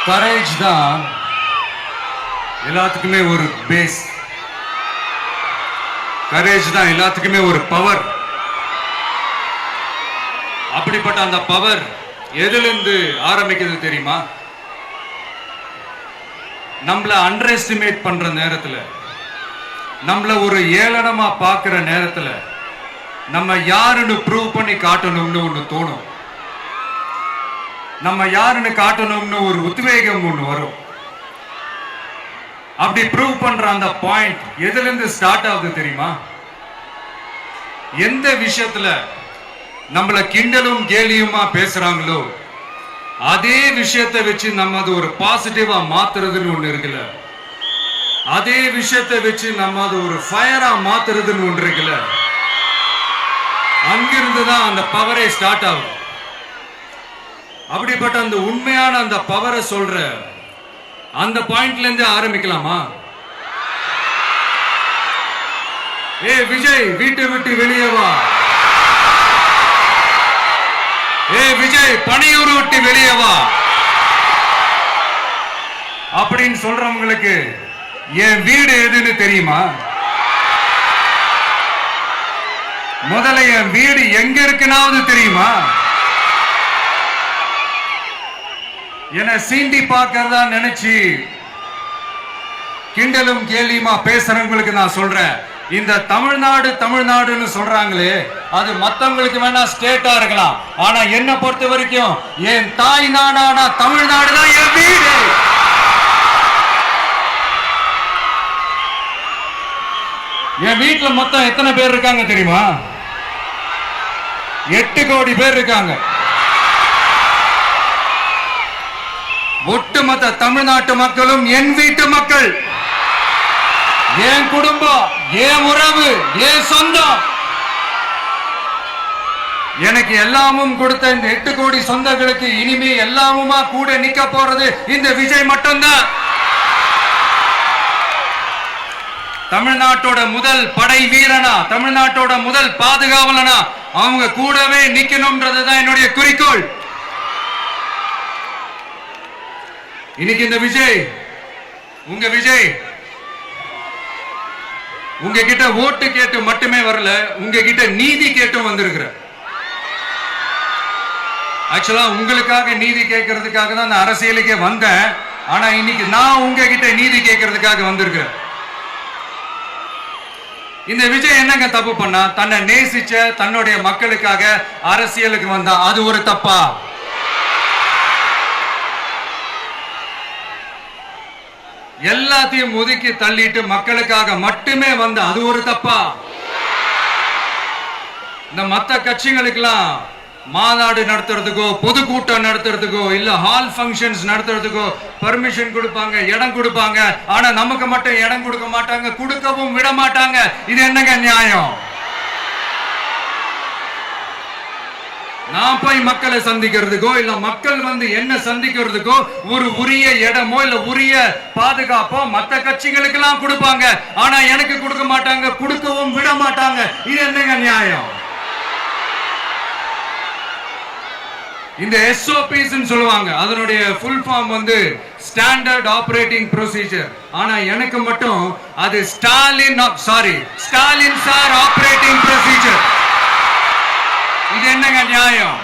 Courage தான் எல்லாத்துக்குமே ஒரு பேஸ். கரேஜ் தான் எல்லாத்துக்குமே ஒரு பவர். அப்படிப்பட்ட அந்த பவர் எதிலிருந்து ஆரம்பிக்கிறது தெரியுமா? நம்மள அண்டர் எஸ்டிமேட் பண்ற நேரத்துல, நம்மள ஒரு ஏளனமா பார்க்கிற நேரத்துல, நம்ம யாருன்னு ப்ரூவ் பண்ணி காட்டணும்னு ஒண்ணு தோணும். நம்ம யாருன்னு காட்டணும்னு ஒரு உத்வேகம் ஒண்ணு வரும். அப்படி ப்ரூவ் பண்ற அந்த பாயிண்ட் எதுல இருந்து ஸ்டார்ட் ஆகுது தெரியுமா? எந்த விஷயத்துல நம்மள கிண்டலும் கேலியுமா பேசுறாங்களோ அதே விஷயத்தை வச்சு நம்ம அது ஒரு பாசிட்டிவா மாத்துறதுன்னு ஒண்ணு இருக்குல்ல, அதே விஷயத்தை வச்சு நம்ம அது ஒரு ஃபயரா மாத்துறதுன்னு ஒன்று இருக்குல்ல, அங்கிருந்து தான் அந்த பவரே ஸ்டார்ட் ஆகும். அப்படிப்பட்ட அந்த உண்மையான அந்த பவரை சொல்ற அந்த பாயிண்ட்ல இருந்து ஆரம்பிக்கலாமா? ஏ விஜய், வீட்டை விட்டு வெளியே வா. ஏ விஜய், பணியூர் விட்டு வெளியே வா அப்படின்னு சொல்றவங்களுக்கு என் வீடு எதுன்னு தெரியுமா? முதல்ல என் வீடு எங்க இருக்குனாவது தெரியுமா? என சீண்டி பார்க்கறதா நினைச்சு கிண்டலும் கேலியுமா பேசுறவங்களுக்கு நான் சொல்றேன், இந்த தமிழ்நாடு தமிழ்நாடுன்னு சொல்றாங்களே, அது மத்தவங்களுக்கு வேணா ஸ்டேட்டா இருக்கலாம், ஆனா என்ன பொறுத்த வரைக்கும் என் தாய் நாடான தமிழ்நாடு தான் என் வீடு. என் வீட்டுல மொத்தம் எத்தனை பேர் இருக்காங்க தெரியுமா? 8 கோடி பேர் இருக்காங்க. ஒட்டுமொத்த தமிழ்நாட்டு மக்களும் என் வீட்டு மக்கள், என் குடும்பம், என் உறவு, என் சொந்தம். எனக்கு எல்லாமும் கொடுத்த இந்த 8 கோடி சொந்தங்களுக்கு இனிமே எல்லாமுமா கூட நிக்க போறது இந்த விஜய் மட்டும்தான். தமிழ்நாட்டோட முதல் படை வீரனா, தமிழ்நாட்டோட முதல் பாதுகாவலனா அவங்க கூடவே நிக்கணும்ன்றதுதான் என்னுடைய குறிக்கோள். இன்னைக்கு இந்த விஜய், உங்க விஜய் உங்ககிட்ட ஓட்டு கேட்டு மட்டுமே வரல, உங்ககிட்ட நீதி கேட்டும் வந்திருக்கிற. ஆக்சுவலா உங்களுக்காக நீதி கேட்கறதுக்காக தான் நான் அரசியலுக்கே வந்தேன். ஆனா இன்னைக்கு நான் உங்ககிட்ட நீதி கேட்கறதுக்காக வந்திருக்கிறேன். இந்த விஜய் என்னங்க தப்பு பண்ணா? தன்னை நேசிச்ச தன்னுடைய மக்களுக்காக அரசியலுக்கு வந்தா அது ஒரு தப்பா? எல்லாத்தையும் ஒதுக்கி தள்ளிட்டு மக்களுக்காக மட்டுமே வந்த அது ஒரு தப்பா? இந்த மத்த கட்சிகளுக்கெல்லாம் மாநாடு நடத்துறதுக்கோ பொதுக்கூட்டம் நடத்துறதுக்கோ இல்ல ஹால் ஃபங்க்ஷன்ஸ் நடத்துறதுக்கோ பர்மிஷன் கொடுப்பாங்க, இடம் கொடுப்பாங்க. ஆனா நமக்கு மட்டும் இடம் கொடுக்க மாட்டாங்க, கொடுக்கவும் விட மாட்டாங்க. இது என்னங்க நியாயம்? நான் போய் மக்களை சந்திக்கிறதுக்கோ இல்ல மக்கள் வந்து என்ன சந்திக்கிறதுக்கோ ஒரு உரிய இடமோ இல்ல உரிய பாதுகாப்போ மத்த கட்சிகளுக்கு எல்லாம் கொடுப்பாங்க. ஆனா எனக்கு கொடுக்க மாட்டாங்க, கொடுக்கவும் விட மாட்டாங்க. இது என்னங்க நியாயம்? இந்த SOPs சொல்லுவாங்க, அதனுடைய ஃபுல் ஃபார்ம் வந்து ஸ்டாண்டர்ட் ஆபரேட்டிங் ப்ரொசீஜர். ஆனா எனக்கு மட்டும் அது ஸ்டாலின் சார் ஆபரேட்டிங் ப்ரொசீஜர். இது என்னங்க நியாயம்?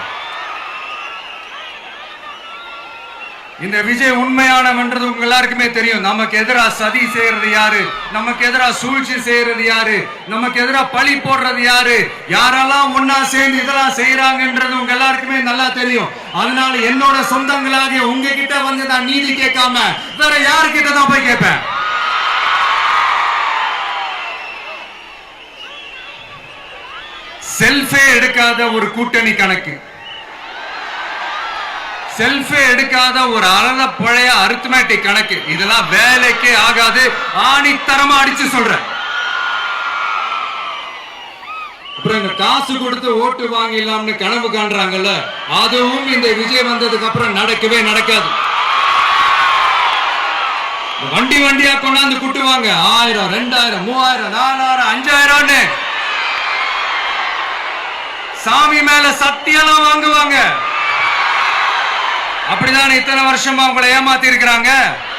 இந்த விஜய் உண்மையானவன்றது உங்க எல்லாருக்குமே தெரியும். நமக்கு எதிராக சதி செய்யறது யாரு, நமக்கு எதிராக சூழ்ச்சி செய்யறது யாரு, நமக்கு எதிராக பழி போடுறது யாரு, யாரெல்லாம் ஒன்னா சேர்ந்து இதெல்லாம் செய்யறாங்கன்றது உங்க எல்லாருக்குமே நல்லா தெரியும். அதனால என்னோட சொந்தங்களாகிய உங்ககிட்ட வந்து நான் நீதி கேட்காம வேற யாருக்கிட்ட தான் போய் கேட்பேன்? செல்ஃபே எடுக்காத ஒரு கூட்டணி கணக்கு, செல்ஃபே எடுக்காத ஒரு அறத பழைய அரித்மேட்டிக் கணக்கு, இதெல்லாம் வேலைக்கே ஆகாது. ஆணித்தரமா அடிச்சு சொல்றேன். அப்புறம் இந்த காசு கொடுத்து ஓட்டு வாங்கிடலாம்னு கனவு காண்றாங்கல்ல, அதுவும் இந்த விஜய் வந்ததுக்கு அப்புறம் நடக்கவே நடக்காது. வண்டி வண்டியா கொண்டாந்து கூட்டுவாங்க. 1000, 2000, 3000, 4000, 5000 சாமி மேல சத்தியெல்லாம் வாங்குவாங்க. அப்படிதான் இத்தனை வருஷமா உங்களை ஏமாத்தி இருக்கிறாங்க.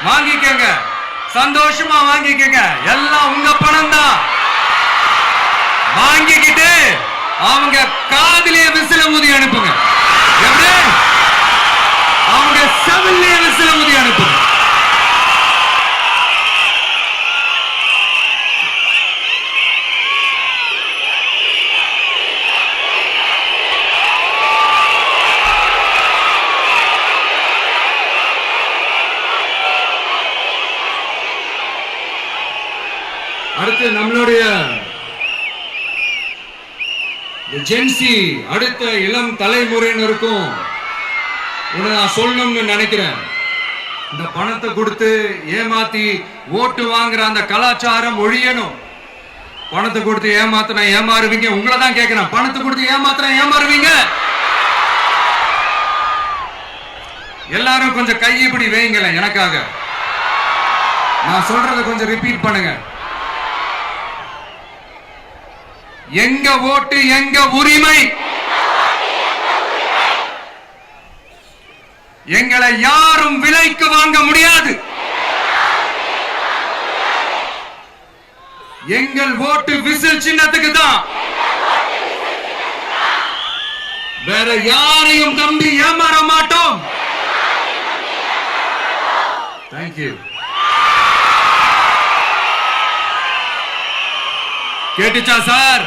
வாங்கிக்கங்க, சந்தோஷமா வாங்கிக்கங்க. எல்லாம் உங்க பணம் தான். வாங்கிக்கிட்டு அவங்க காதிலேயே விசில ஊதி அனுப்புங்க. எப்படி? அவங்க செவிலியே விசில ஊதி அனுப்புங்க. அடுத்து நம்மளுடைய ஜென்சி அடுத்த இளம் தலைமுறையினருக்கும் நான் சொல்லணும்னு நினைக்கிறேன். இந்த பணத்தை கொடுத்து ஏமாத்தி ஓட்டு வாங்குற அந்த கலாச்சாரம் ஒழியணும். பணத்தை கொடுத்து ஏமாத்தினா ஏமாறுவீங்க. உங்களை தான் கேட்கிறேன், பணத்தை கொடுத்து ஏமாத்தினா ஏமாறுவீங்க? எல்லாரும் கொஞ்சம் கை இப்படி வைங்களேன் எனக்காக. நான் சொல்றதை கொஞ்சம் ரிப்பீட் பண்ணுங்க. எங்க ஓட்டு எங்க உரிமை. எங்களை யாரும் விலைக்கு வாங்க முடியாது. எங்கள் ஓட்டு விசில் சின்னத்துக்கு தான். வேற யாரையும் நம்பி ஏமாற மாட்டோம். தேங்க்யூ. கேட்டுச்சா சார்?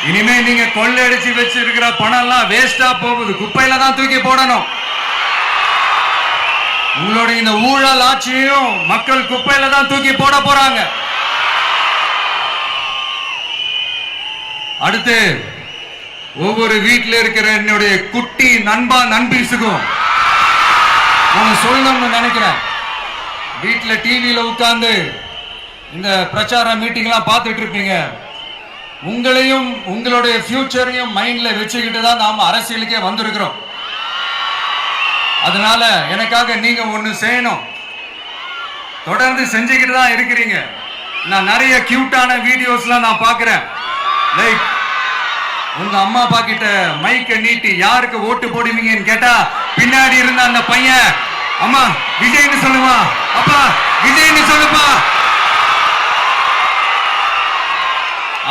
இனிமே நீங்க கொள்ளையடிச்சு வச்சிருக்கிற பணம் எல்லாம் வேஸ்டா போகுது. குப்பையில தான் தூக்கி போடணும். உங்களுடைய இந்த ஊழல் ஆட்சியும் மக்கள் குப்பையில தான் தூக்கி போட போறாங்க. அடுத்து ஒவ்வொரு வீட்டில் இருக்கிற என்னுடைய குட்டி நண்பா நண்பீஸுக்கும் நான் சொல்லணும்னு நினைக்கிறேன். வீட்டுல டிவியில உட்கார்ந்து இந்த பிரச்சார மீட்டிங் எல்லாம் பார்த்துட்டு இருப்பீங்க. உங்களையும் உங்களுடைய ஃபியூச்சரையும் மைண்ட்ல வச்சுக்கிட்டு தான் நாம அரசியலுக்கே வந்திருக்கிறோம். அதனால எனக்காக நீங்க ஒண்ணு செய்யணும். தொடர்ந்து செஞ்சுக்கிட்டு தான் இருக்கிறீங்க. நான் நிறைய கியூட்டான வீடியோஸ்லாம் நான் பார்க்கிறேன். லைக் உங்க அம்மா அப்பா கிட்ட மைக்க நீட்டி யாருக்கு ஓட்டு போடுவீங்கன்னு கேட்டா பின்னாடி இருந்த அந்த பையன், அம்மா விஜய்னு சொல்லுமா, அப்பா விஜய்னு சொல்லுப்பா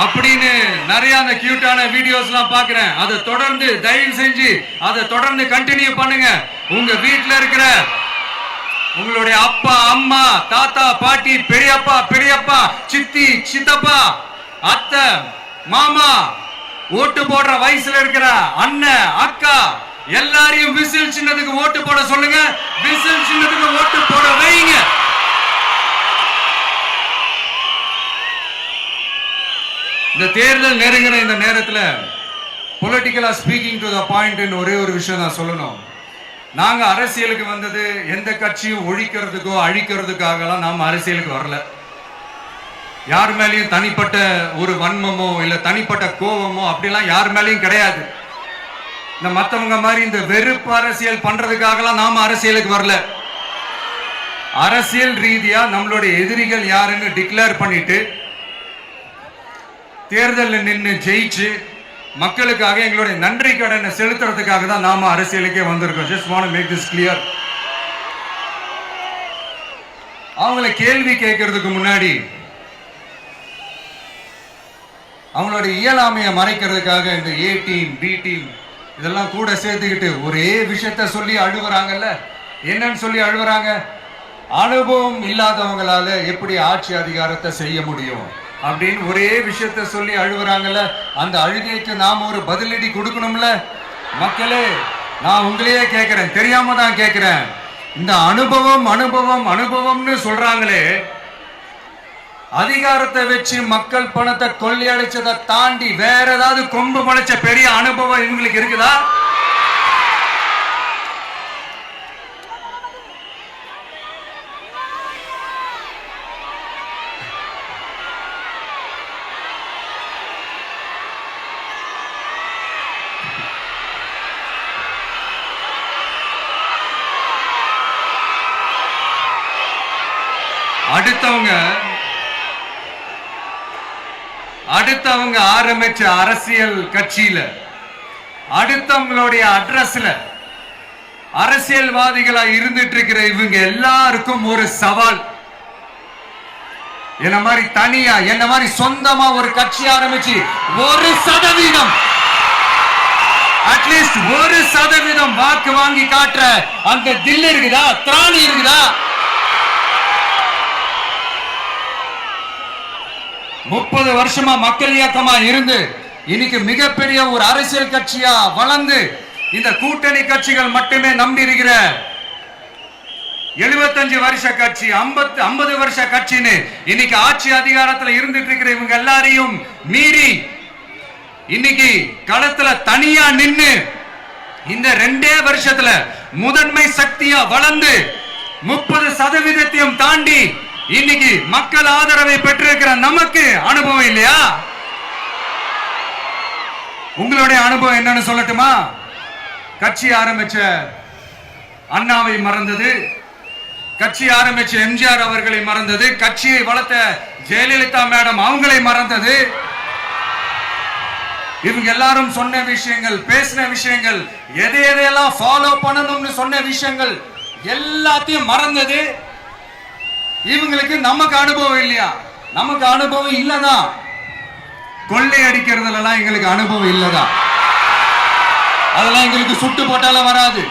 அப்படின்னு நிறைய அந்த கியூட்டான வீடியோஸ் எல்லாம் பாக்குறேன். அதை தொடர்ந்து தயவு செஞ்சு அதை தொடர்ந்து கண்டினியூ பண்ணுங்க. உங்க வீட்டுல இருக்கிற உங்களுடைய அப்பா அம்மா தாத்தா பாட்டி பெரியப்பா பெரியப்பா சித்தி சித்தப்பா அத்தை மாமா ஓட்டு போடுற வயசுல இருக்கிற அண்ணன் அக்கா எல்லாரையும் விசில் சின்னத்துக்கு ஓட்டு போட சொல்லுங்க. விசில் சின்னத்துக்கு ஓட்டு போட வைங்க. இந்த தேர்தல் நெருங்கிற இந்த நேரத்தில் பொலிட்டிக்கலா ஸ்பீக்கிங் டு த பாயிண்ட் ஒரே ஒரு விஷயம் நான் சொல்லணும். நாங்க அரசியலுக்கு வந்தது எந்த கட்சியும் ஒழிக்கிறதுக்கோ அழிக்கிறதுக்காகலாம் நாம அரசியலுக்கு வரல. யார் மேலேயும் தனிப்பட்ட ஒரு வன்மமோ இல்ல தனிப்பட்ட கோபமோ அப்படிலாம் யார் மேலேயும் கிடையாது. இந்த மத்தவங்க மாதிரி இந்த வெறுப்பு அரசியல் பண்றதுக்காகலாம் நாம அரசியலுக்கு வரல. அரசியல் ரீதியா நம்மளுடைய எதிரிகள் யாருன்னு டிக்ளேர் பண்ணிட்டு தேர்தலில் நின்று ஜெயிச்சு மக்களுக்காக எங்களுடைய நன்றி கடனை செலுத்துறதுக்காக தான் நாம அரசியலுக்கே வந்திருக்கோம். Just want to make this clear. அவங்களை கேள்வி கேட்கறதுக்கு முன்னாடி அவங்களுடைய இயலாமையை மறைக்கிறதுக்காக இந்த ஏ டீம் பி டீம் இதெல்லாம் கூட சேர்த்துக்கிட்டு ஒரே விஷயத்த சொல்லி அழுகுறாங்கல்ல. என்னன்னு சொல்லி அழுகுறாங்க? அனுபவம் இல்லாதவங்களால எப்படி ஆட்சி அதிகாரத்தை செய்ய முடியும் அப்படின்னு ஒரே விஷயத்த சொல்லி அழுகுறாங்கல்ல. அந்த அழுகைக்கு நாம ஒரு பதிலடி கொடுக்கணும்ல. மக்களே, நான் உங்களையே கேட்கிறேன், தெரியாம தான் கேட்கிறேன். இந்த அனுபவம் அனுபவம் அனுபவம்னு சொல்றாங்களே, அதிகாரத்தை வச்சு மக்கள் பணத்தை கொள்ளையடிச்சதை தாண்டி வேற ஏதாவது கொம்பு முளைச்ச பெரிய அனுபவம் இவங்களுக்கு இருக்குதா? அடுத்தவங்க ஆரம்பிச்ச அரசியல் கட்சியில அடுத்தவங்களுடைய அட்ரஸ்ல அரசியல்வாதிகளா இருந்துட்டு இருக்கிற இவங்க எல்லாருக்கும் ஒரு சவால். என்ன மாதிரி தனியா, என்ன மாதிரி சொந்தமா ஒரு கட்சி ஆரம்பிச்சு 1% அட்லீஸ்ட் 1% வாக்கு வாங்கி காட்டுற அந்த தில் இருக்குதா, திராணி இருக்குதா? 30 வருஷமா மக்கள் இயக்கமா இருந்து இன்னைக்கு மிகப்பெரிய ஒரு அரசியல் கட்சியா வளர்ந்து இந்த கூட்டணி கட்சிகள் மட்டுமே நம்பி இருக்கிற 75 வருஷ கட்சி, 50 வருஷ கட்சின்னு இன்னைக்கு ஆட்சி அதிகாரத்தில் இருந்துட்டு இருக்கிற இவங்க எல்லாரையும் மீறி இன்னைக்கு களத்துல தனியா நின்னு இந்த 2 வருஷத்துல முதன்மை சக்தியா வளர்ந்து 30% தாண்டி இன்னைக்கு மக்கள் ஆதரவை பெற்றிருக்கிற நமக்கு அனுபவம் இல்லையா? உங்களுடைய அனுபவம் என்னன்னு சொல்லட்டுமா? கட்சி ஆரம்பிச்ச அண்ணாவை மறந்தது, கட்சி ஆரம்பிச்ச எம்ஜிஆர் அவர்களை மறந்தது, கட்சியை வளர்த்த ஜெயலலிதா மேடம் அவங்களை மறந்தது. இவங்க எல்லாரும் சொன்ன விஷயங்கள், பேசின விஷயங்கள், எதையெல்லாம் ஃபாலோ பண்ணணும்னு சொன்ன விஷயங்கள் எல்லாத்தையும் மறந்தது. இவங்களுக்கு நமக்கு அனுபவம் இல்லையா? நமக்கு அனுபவம் இல்லதான். கொள்ளை அடிக்கிறதுல எங்களுக்கு அனுபவம் இல்லதான். அதெல்லாம் எங்களுக்கு சுட்டு போட்டாலும் வராது.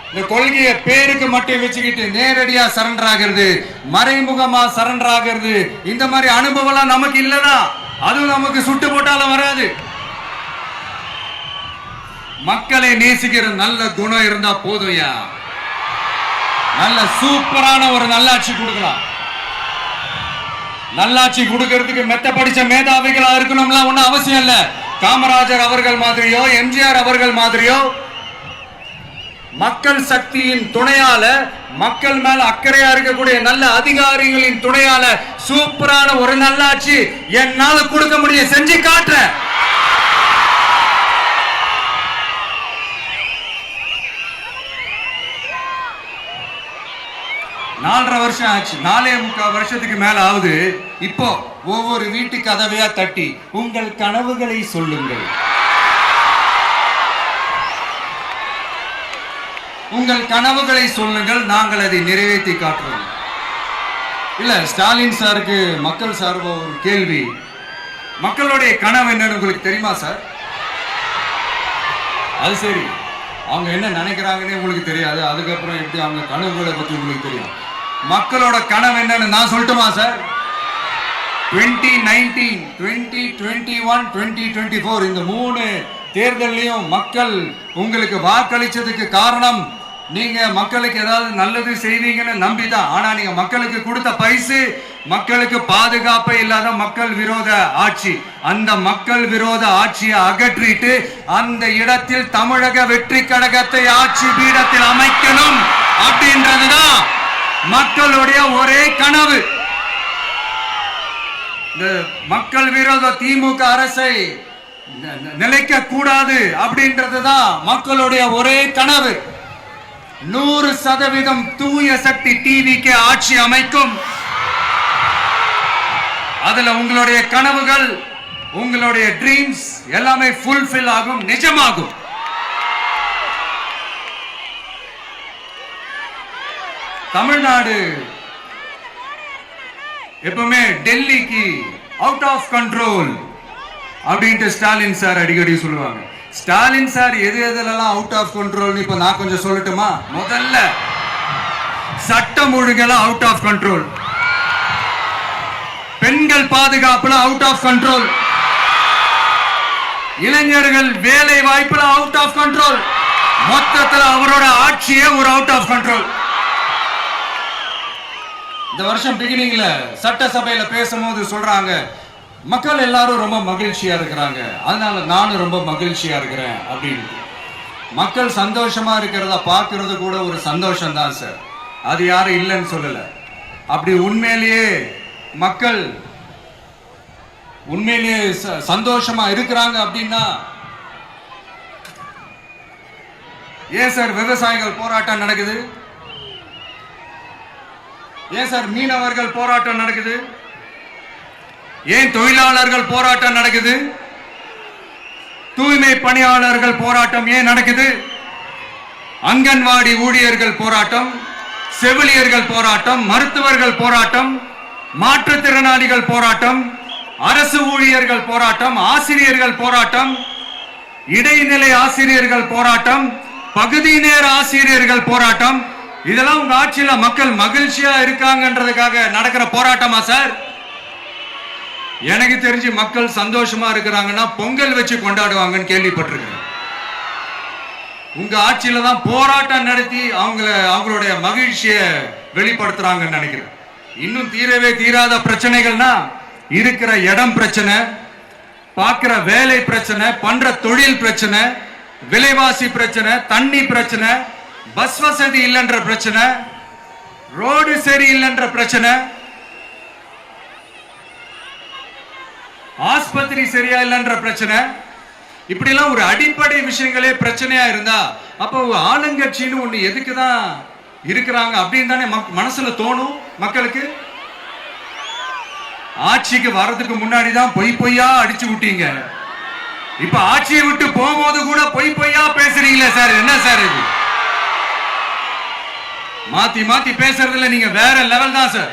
இந்த கொள்கையை பேருக்கு மட்டும் வச்சுக்கிட்டு நேரடியா சரண்டர் ஆகிறது, மறைமுகமா சரண்டர் ஆகிறது, இந்த மாதிரி அனுபவம் நமக்கு இல்லதான். அதுவும் நமக்கு சுட்டு போட்டாலும் வராது. மக்களை நேசிக்கிற நல்ல குணம் இருந்தா போதும்யா, நல்ல சூப்பரான ஒரு நல்லாட்சி கொடுக்கலாம். நல்லாட்சி கொடுக்கிறதுக்கு மெத்த படிச்ச மேதாவிகளா இருக்கணும்லாம் ஒன்னும் அவசியம் இல்ல. காமராஜர் அவர்கள் மாதிரியோ, எம்ஜிஆர் அவர்கள் மாதிரியோ மக்கள் சக்தியின் துணையால, மக்கள் மேல அக்கறையா இருக்கக்கூடிய நல்ல அதிகாரிகளின் துணையால சூப்பரான ஒரு நல்லாட்சி என்னால கொடுக்க முடியும், செஞ்சு காட்டுறேன். நாலரை வருஷம் ஆச்சு, 4.25 வருஷத்துக்கு மேல ஆகுது. இப்போ ஒவ்வொரு வீட்டு கதவையா தட்டி உங்கள் கனவுகளை சொல்லுங்கள், உங்கள் கனவுகளை சொல்லுங்கள், நாங்கள் அதை நிறைவேற்றி காட்டுறோம். இல்ல, ஸ்டாலின் சாருக்கு மக்கள் சார்பா ஒரு கேள்வி. மக்களுடைய கனவு என்னன்னு உங்களுக்கு தெரியுமா சார்? அது சரி, அவங்க என்ன நினைக்கிறாங்கன்னு உங்களுக்கு தெரியாது, அதுக்கப்புறம் எப்படி அவங்க கனவுகளை பற்றி உங்களுக்கு தெரியும். மக்களோட கனவு என்னன்னு நான் சொல்லட்டுமா சார்? 2019, 2021, 2024 இந்த 3 தேர்தலையும் மக்கள் உங்களுக்கு வாக்களிச்சதுக்கு காரணம் நீங்க மக்களுக்கு ஏதாவது நல்லது செய்வீங்கன்னு நம்பிதான். ஆனா நீங்க மக்களுக்கு கொடுத்த பரிசு மக்களுக்கு பாதுகாப்பே இல்லாத மக்கள் விரோத ஆட்சி. அந்த மக்கள் விரோத ஆட்சியை அகற்றிட்டு அந்த இடத்தில் தமிழக வெற்றி கழகத்தை ஆட்சி பீடத்தில் அமைக்கணும் அப்படின்றதுதான் மக்களுடைய ஒரே கனவு. இந்த மக்கள் விரோத திமுக அரசை நிலைக்க கூடாது அப்படின்றதுதான் மக்களுடைய ஒரே கனவு. 100% தூய சக்தி டிவிக்கு ஆட்சி அமைக்கும். அதுல உங்களுடைய கனவுகள், உங்களுடைய ட்ரீம்ஸ் எல்லாமே ஃபுல்ஃபில் ஆகும், நிஜமாகும். தமிழ்நாடு எப்பவுமே டெல்லிக்கு அவுட் ஆஃப் கண்ட்ரோல் அப்படின்ட்டு ஸ்டாலின் சார் அடிக்கடி சொல்லுவாங்க. ஸ்டாலின் சார் எது எதுலாம் அவுட் ஆஃப் கண்ட்ரோல் இப்ப நான் கொஞ்சம் சொல்லட்டுமா? முதல்ல சட்டம் ஒழுங்கெல்லாம் அவுட் ஆஃப் கண்ட்ரோல், பெண்கள் பாதுகாப்புல அவுட் ஆஃப் கண்ட்ரோல், இளைஞர்கள் வேலை வாய்ப்புல அவுட் ஆஃப் கண்ட்ரோல், மொத்தத்தில் அவரோட ஆட்சியே ஒரு அவுட் ஆஃப் கண்ட்ரோல். இந்த வருஷம் பிகினிங்ல சட்டசபையில பேசும்போது சொல்றாங்க, மக்கள் எல்லாரும் ரொம்ப மகிழ்ச்சியா இருக்கிறாங்க, அதனால நானும் ரொம்ப மகிழ்ச்சியா இருக்கிறேன் அப்படின்னு. மக்கள் சந்தோஷமா இருக்கிறத பார்க்கறது கூட ஒரு சந்தோஷம் தான் சார், அது யாரும் இல்லைன்னு சொல்லல. அப்படி உண்மையிலேயே மக்கள் உண்மையிலேயே சந்தோஷமா இருக்கிறாங்க அப்படின்னா ஏன் சார் விவசாயிகள் போராட்டம் நடக்குது? ஏன் சார் மீனவர்கள் போராட்டம் நடக்குது? ஏன் தொழிலாளர்கள் போராட்டம் நடக்குது? தூய்மை பணியாளர்கள் போராட்டம் ஏன் நடக்குது? அங்கன்வாடி ஊழியர்கள் போராட்டம், செவிலியர்கள் போராட்டம், மருத்துவர்கள் போராட்டம், மாற்றுத்திறனாளிகள் போராட்டம், அரசு ஊழியர்கள் போராட்டம், ஆசிரியர்கள் போராட்டம், இடைநிலை ஆசிரியர்கள் போராட்டம், பகுதி நேர ஆசிரியர்கள் போராட்டம். இதெல்லாம் உங்க ஆட்சியில மக்கள் மகிழ்ச்சியா இருக்காங்கன்றதுக்காக நடக்கிற போராட்டமா சார்? எனக்கு தெரிஞ்சு மக்கள் சந்தோஷமா இருக்கிறாங்கன்னா பொங்கல் வச்சு கொண்டாடுவாங்கன்னு கேள்விப்பட்டிருக்கிறேன். உங்க ஆட்சியில தான் போராட்டம் நடத்தி அவங்களுடைய மகிழ்ச்சியை வெளிப்படுத்துறாங்கன்னு நினைக்கிறேன். இன்னும் தீரவே தீராத பிரச்சனைகள்னா இருக்கிற இடம் பிரச்சனை, பார்க்கிற வேலை பிரச்சனை, பண்ற தொழில் பிரச்சனை, விலைவாசி பிரச்சனை, தண்ணி பிரச்சனை, பஸ் வசதி இல்லைன்ற பிரச்சனை, ரோடு சரி இல்லைன்ற பிரச்சனை, ஆஸ்பத்திரி சரியா இல்லைன்ற பிரச்சனை. இப்படி எல்லாம் ஒரு அடிப்படை விஷயங்களே பிரச்சனையா இருந்தா அப்போ ஆளுங்கட்சின்னு ஒண்ணு எதுக்குதான் இருக்கிறாங்க அப்படின்னு தானே மனசுல தோணும் மக்களுக்கு. ஆட்சிக்கு வர்றதுக்கு முன்னாடி தான் பொய்யா அடிச்சு விட்டீங்க. இப்ப ஆட்சியை விட்டு போகும்போது கூட பொய்யா பேசுறீங்களே சார், என்ன சார் இது? மாத்தி மாத்தி பேசுறதுல நீங்க வேற லெவல் தான் சார்.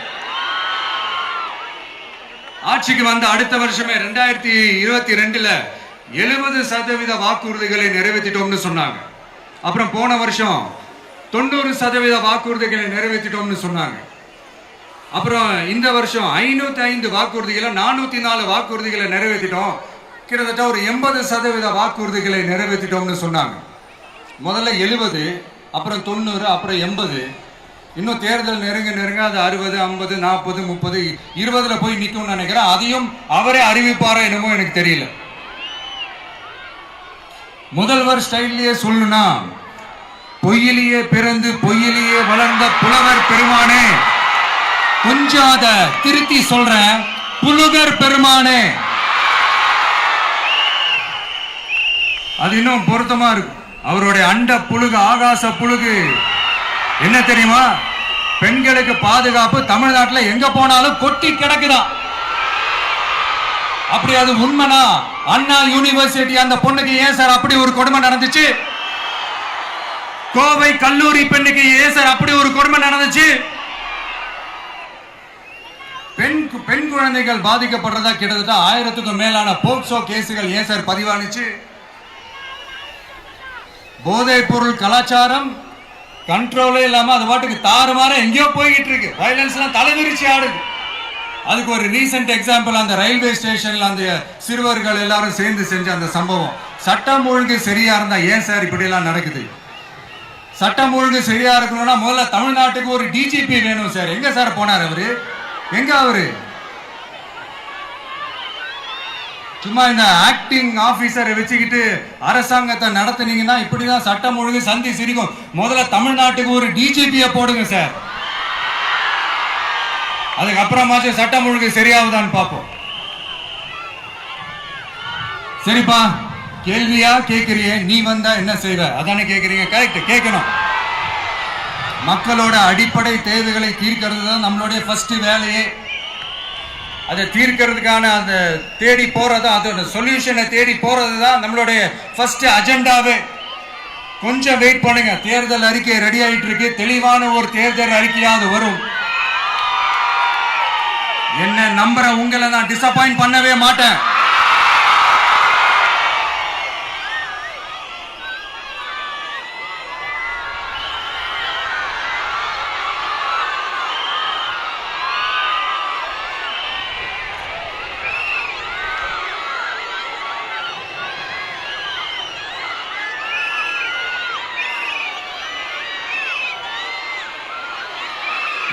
ஆட்சிக்கு வந்த அடுத்த வருஷமே 2022ல 70% வாக்குறுதிகளை நிறைவேற்றிட்டோம்னு சொன்னாங்க. அப்புறம் போன வருஷம் 90% வாக்குறுதிகளை நிறைவேற்றிட்டோம்னு சொன்னாங்க. அப்புறம் இந்த வருஷம் 505 வாக்குறுதிகளை 404 வாக்குறுதிகளை நிறைவேற்றிட்டோம். கிட்டத்தட்ட ஒரு 80% வாக்குறுதிகளை நிறைவேற்றிட்டோம்னு சொன்னாங்க. முதல்ல 70, அப்புறம் 90, அப்புறம் 80. இன்னும் தேர்தல் நெருங்க அது 60, 50, 40, 30, 20ல போய் நிற்கும்னு நினைக்கிறேன். அதையும் அவரே அறிவிப்பாரா என்னமோ எனக்கு தெரியல. முதல்வர் ஸ்டைல்லையே சொல்லணும்னா, பொய்யிலேயே பிறந்து பொய்யிலேயே வளர்ந்த புலவர் பெருமானே, கொஞ்சம் அத திருத்தி சொல்றேன், புலுகர் பெருமானே. அது இன்னும் பொருத்தமா இருக்கும். அவருடைய அண்ட புழுகு, ஆகாச புழுகு என்ன தெரியுமா? பெண்களுக்கு பாதுகாப்பு தமிழ்நாட்டில் எங்க போனாலும் கொட்டி கிடக்குதான். அப்படி அது உண்மைனா அண்ணா யூனிவர்சிட்டி அந்த பொண்ணுக்கு ஏன் சார் அப்படி ஒரு கொடுமை நடந்துச்சு? கோவை கல்லூரி பெண்ணுக்கு ஏன் சார் அப்படி ஒரு கொடுமை நடந்துச்சு? பெண் குழந்தைகள் பாதிக்கப்படுறதா கிட்டத்தட்ட 1000க்கும் மேலான போக்சோ கேசுகள் ஏன் சார் பதிவானுச்சு? போதைப் பொருள் கலாச்சாரம் கண்ட்ரோலே இல்லாம அது பாட்டுக்கு தாறுமாற எங்கேயோ போய்கிட்டு இருக்கு. வயலன்ஸ் எல்லாம் தலைவிரிச்சு ஆடுது. அதுக்கு ஒரு ரீசெண்ட் எக்ஸாம்பிள், அந்த ரயில்வே ஸ்டேஷன்ல அந்த சிறுவர்கள் எல்லாரும் சேர்ந்து செஞ்ச அந்த சம்பவம். சட்டம் ஒழுங்கு சரியா இருந்தா ஏன் சார் இப்படி எல்லாம் நடக்குது? சட்டம் ஒழுங்கு சரியா இருக்கணும்னா முதல்ல தமிழ்நாட்டுக்கு ஒரு டிஜிபி வேணும் சார். எங்க சார் போனார் அவரு? எங்க அவரு? சும்மா இந்த ஆக்டிங் ஆபீசரை வச்சுக்கிட்டு அரசாங்கத்தை நடத்துனீங்கன்னா இப்படிதான் சட்டம் ஒழுங்கு சந்தி சிரிக்கும். முதல்ல தமிழ்நாட்டுக்கு ஒரு டிஜிபியை போடுங்க சார். அதுக்கப்புறமாச்சும் சட்டம் ஒழுங்கு சரியாகுதான்னு பார்ப்போம். சரிப்பா, கேள்வியா கேட்கறியே, நீ வந்தா என்ன செய்வ அதானே கேட்கறீங்க. கரெக்ட், கேட்கணும். மக்களோட அடிப்படை தேவைகளை தீர்க்கிறது தான் நம்மளுடைய ஃபர்ஸ்ட் வேலையே. அதை தீர்க்கிறதுக்கான அந்த தேடி போறது, அதோட சொல்யூஷனை தேடி போறது தான் நம்மளுடைய ஃபர்ஸ்ட் அஜெண்டாவே. கொஞ்சம் வெயிட் பண்ணுங்க, தேர்தல் அறிக்கை ரெடி ஆயிட்டு இருக்கு. தெளிவான ஒரு தேர்தல் அறிக்கையாவது வரும். என்ன நம்புற உங்களை நான் டிசப்பாயிண்ட் பண்ணவே மாட்டேன்.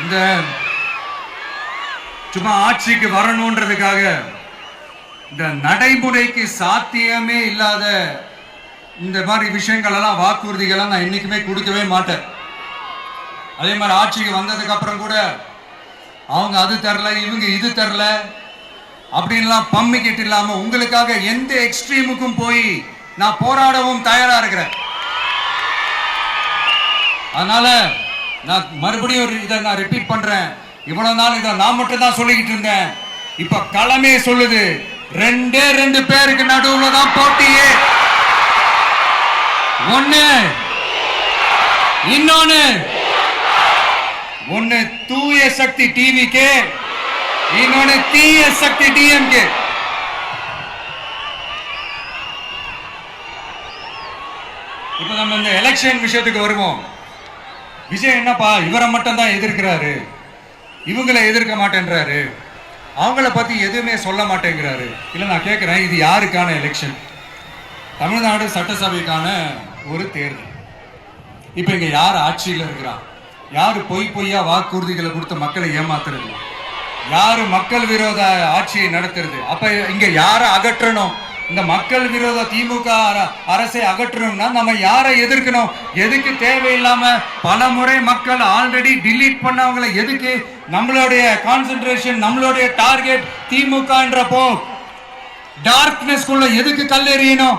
இந்த சும்மா ஆட்சிக்கு வரணும்ன்றதுக்காக இந்த நடைமுறைக்கு சாத்தியமே இல்லாத இந்த மாதிரி விஷயங்கள் எல்லாம், வாக்குறுதிகளை நான் என்னைக்குமே கொடுக்கவே மாட்டேன். அதே மாதிரி ஆட்சிக்கு வந்ததுக்கு அப்புறம் கூட அவங்க அது தரல, இவங்க இது தரல அப்படின்லாம் பம்மிக்கிட்டு இல்லாம உங்களுக்காக எந்த எக்ஸ்ட்ரீமுக்கும் போய் நான் போராடவும் தயாரா இருக்கிறேன். அதனால நான் மறுபடியும் இதை நான் ரிப்பீட் பண்றேன். இவ்வளவு நாள் இதை நான் மட்டும் தான் சொல்லிக்கிட்டு இருந்தேன். இப்ப களமே சொல்லுது, 2 பேருக்கு நடுவுல தான் போட்டியே. ஒண்ணு இன்னொன்னு ஒண்ணு தூய சக்தி டிவிக்கு, இன்னொன்னு தீய சக்தி டிஎம்கே. இப்ப நம்ம இந்த எலெக்ஷன் விஷயத்துக்கு வருவோம். விஜய் என்னப்பா இவரை மட்டும் தான் எதிர்க்கிறாரு, இவங்களை எதிர்க்க மாட்டேன்றாரு, அவங்கள பத்தி எதுவுமே சொல்ல மாட்டேங்கிறாரு. இல்ல நான் கேட்கிறேன், இது யாருக்கான எலெக்ஷன்? தமிழ்நாடு சட்டசபைக்கான ஒரு தேர்தல். இப்ப இங்க யார் ஆட்சியில் இருக்கிறா? யாரு பொய்யா வாக்குறுதிகளை கொடுத்து மக்களை ஏமாத்துறது? யாரு மக்கள் விரோத ஆட்சியை நடத்துறது? அப்ப இங்க யாரை அகற்றணும்? இந்த மக்கள் விரோத திமுக அரசை அகற்றணும்னா நம்ம யாரை எதிர்க்கணும்? எதுக்கு தேவையில்லாம பல முறை மக்கள் ஆல்ரெடி டிலீட் பண்ணவங்களை எதுக்கு நம்மளுடைய கான்சென்ட்ரேஷன், நம்மளுடைய டார்கெட் திமுகன்றப்போ டார்க்னஸ் குள்ள எதுக்கு கல்லெறியணும்?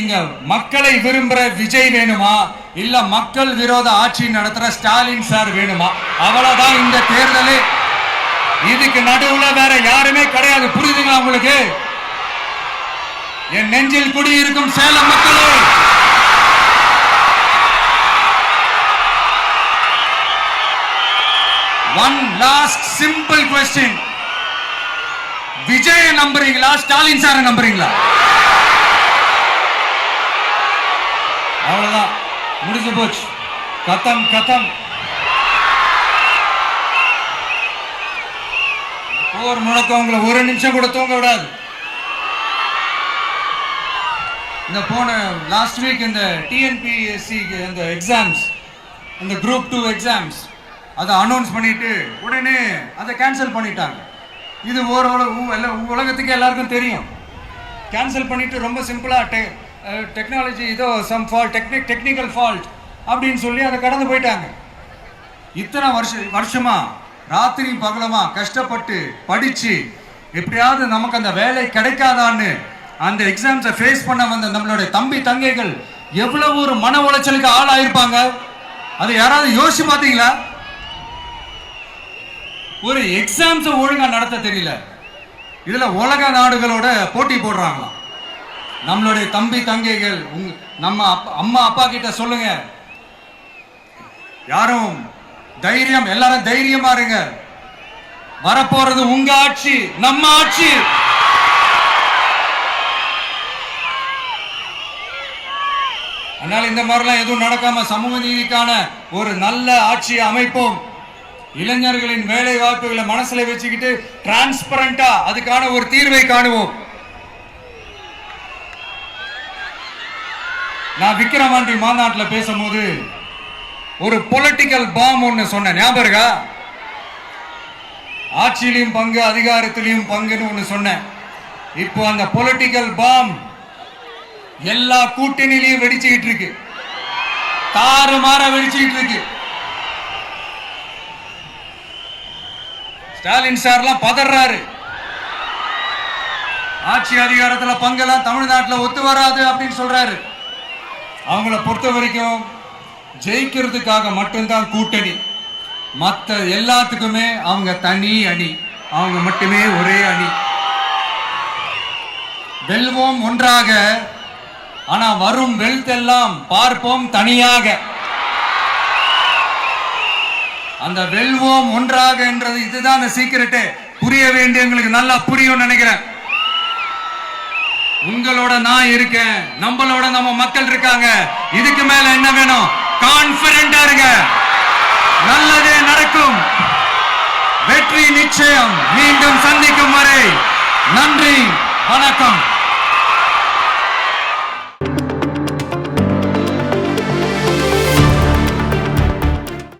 இங்க மக்களை விரும்புற விஜய் வேணுமா, இல்ல மக்கள் விரோத ஆட்சி நடத்துற ஸ்டாலின் சார் வேணுமா? அவ்வளவுதான் இந்த தேர்தல். இதுக்கு நடுவுல வேற யாருமே கிடையாது. புரியுதுங்களா உங்களுக்கு? என் நெஞ்சில் குடியிருக்கும் சேலம் மக்களே, one last simple question. Vijay நம்புறீங்களா, ஸ்டாலின் சார் நம்புறீங்களா? அவ்வளவுதான், முடிஞ்சு போச்சு. கதம் கதம். போர் முழக்கவங்களை ஒரு நிமிஷம் கூட தூங்க விடாது. இந்த போன லாஸ்ட் வீக் இந்த டிஎன்பிஎஸ்சி இந்த எக்ஸாம்ஸ், இந்த குரூப் 2 எக்ஸாம்ஸ் அதை அனௌன்ஸ் பண்ணிட்டு உடனே அதை கேன்சல் பண்ணிட்டாங்க. இது உலகத்துக்கு எல்லாருக்கும் தெரியும். கேன்சல் பண்ணிட்டு ரொம்ப சிம்பிளா டெக்னாலஜி ஏதோ சம் ஃபால்ட், டெக்னிக்கல் ஃபால்ட் அப்படின்னு சொல்லி அதை கடந்து போயிட்டாங்க. இத்தனை வருஷமா ராத்திரி பகலமா கஷ்டப்பட்டு படிச்சு எப்படியாவது நமக்கு அந்த வேலை கிடைக்காதான்னு அந்த எக்ஸாம்ஸை ஃபேஸ் பண்ண வந்த நம்மளுடைய தம்பி தங்கைகள் எவ்வளவு ஒரு மன உளைச்சலுக்கு ஆளாயிருப்பாங்க. அது யாராவது யோசிச்சு பார்த்தீங்களா? ஒரு எக்ஸாம்ஸை ஒழுங்கா நடத்த தெரியல, இதுல உலக நாடுகளோட போட்டி போடுறாங்களாம். நம்மளுடைய தம்பி தங்கைகள் நம்ம அம்மா அப்பா கிட்ட சொல்லுங்க, யாரும் தைரியம், எல்லாரும் தைரியமா இருங்க. வரப்போறது உங்க ஆட்சி, நம்ம ஆட்சி. அதனால இந்த மாதிரிலாம் எதுவும் நடக்காம சமூக நீதிக்கான ஒரு நல்ல ஆட்சியை அமைப்போம். இளைஞர்களின் வேலை வாய்ப்புகளை மனசுல வச்சுக்கிட்டு டிரான்ஸ்பரண்டா அதுக்கான ஒரு தீர்வை காணுவோம். நான் விக்கிரவாண்டி மாநாட்டில் பேசும்போது ஒரு பொலிட்டிக்கல் பாம் ஒன்னு சொன்ன ஞாபகம் இருக்கா? ஆட்சியிலையும் பங்கு, அதிகாரத்திலையும் பங்குன்னு ஒன்னு சொன்னேன். இப்போ அந்த பொலிட்டிக்கல் பாம் எல்லா கூட்டணியிலையும் வெடிச்சுக்கிட்டு இருக்கு, தாறுமாற வெடிச்சுக்கிட்டு இருக்கு. ஸ்டாலின் சார்லாம் பதறாரு. ஆட்சி அதிகாரத்துல பங்கெல்லாம் தமிழ்நாட்டில் ஒத்து வராது அப்படின்னு சொல்றாரு. அவங்கள பொறுத்த வரைக்கும் ஜெயிக்கிறதுக்காக மட்டும்தான் கூட்டணி, மற்ற எல்லாத்துக்குமே அவங்க தனி அணி, அவங்க மட்டுமே ஒரே அணி. வெல்வோம் ஒன்றாக, ஆனா வரும் வெல்த் எல்லாம் பார்ப்போம் தனியாக. அந்த வெல்வோம் ஒன்றாக என்றது இதுதான் அந்த சீக்கிரட்டே. புரிய வேண்டியவங்களுக்கு நல்லா புரியும் நினைக்கிறேன். உங்களோட நான் இருக்கேன், நம்மளோட நம்ம மக்கள் இருக்காங்க. இதுக்கு மேல என்ன வேணும்? கான்பிடென்டா இருங்க, நல்லதே நடக்கும், வெற்றி நிச்சயம். மீண்டும் சந்திக்கும் வரை நன்றி, வணக்கம்.